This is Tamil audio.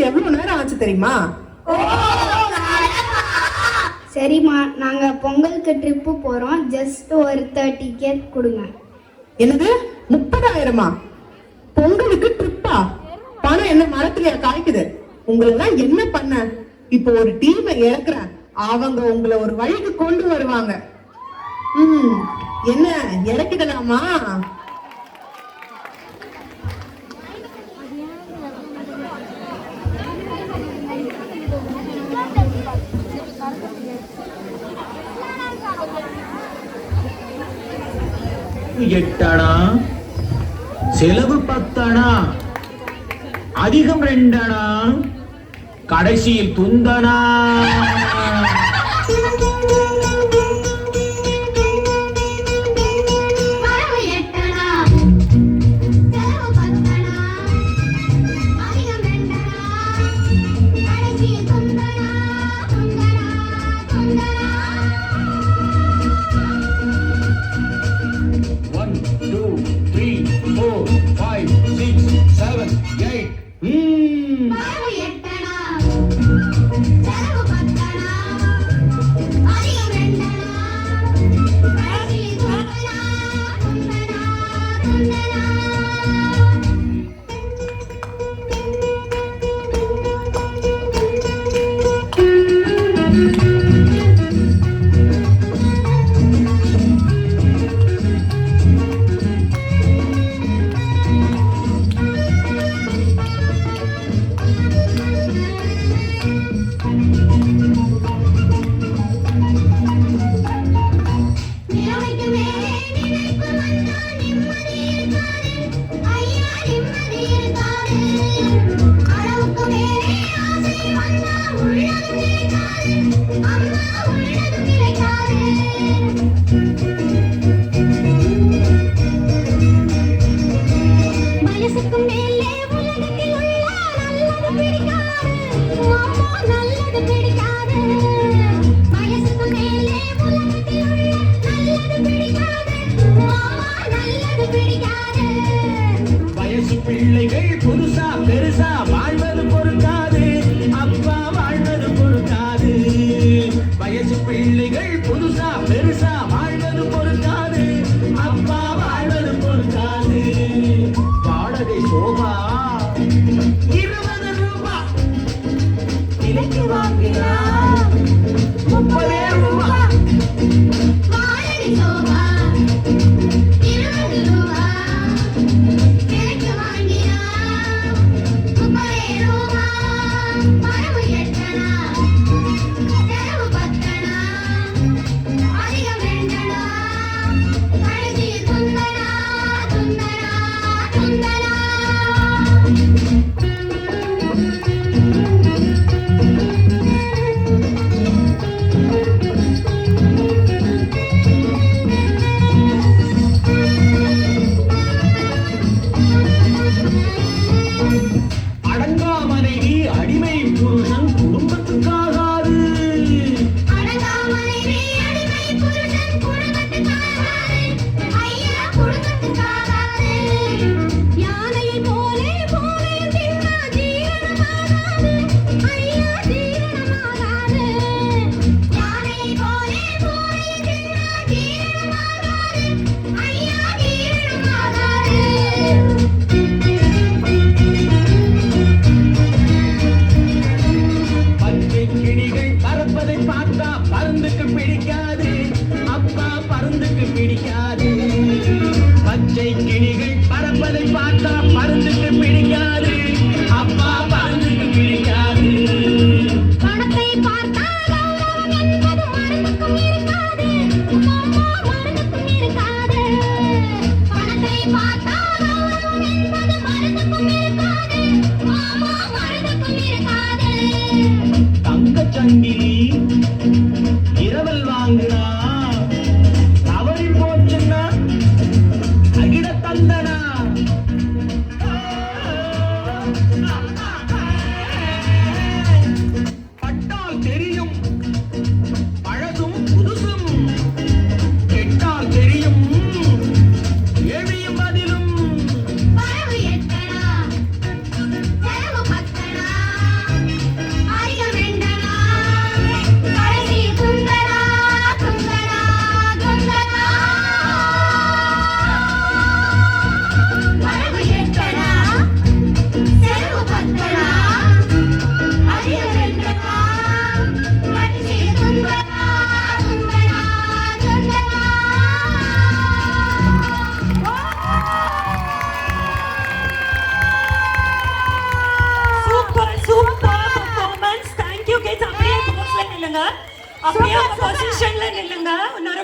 எவ்வளவு நேரம் ஆச்சு தெரியுமா? சரிம்மா, நாங்க பொங்கலுக்கு ட்ரிப்பு போறோம். ஜஸ்ட் ஒரு 30K கொடுங்க. என்னது 30,000? பொங்கலுக்கு ட்ரிப்பா? பணம் என்ன மரத்துலயா காய்க்குது? உங்களெல்லாம் என்ன பண்ண? இப்போ ஒரு டீமை இறக்குறேன், அவங்க உங்களை ஒரு வழிக்கு கொண்டு வருவாங்க. என்ன இறக்கிடலாமா? எட்டணா, செலவு 10 அணா, அதிகம் 2 அணா, கடைசியில் துந்தனா. பிள்ளைகள் புதுசா பெருசா வாழ்வது பொறுக்காது, அப்பா வாழ்வது பொறுக்காது. வயசு பிள்ளைகள் புதுசா பெருசா வாழ்வது பொறுக்காது, அப்பா வாழ்வது பொறுக்காது. வாடகை சோபா 20 ரூபா, விலைக்கு வாங்கினார் 30 ரூபா. அப்படியே உங்க பொசிஷன்ல நில்லுங்க இன்னொரு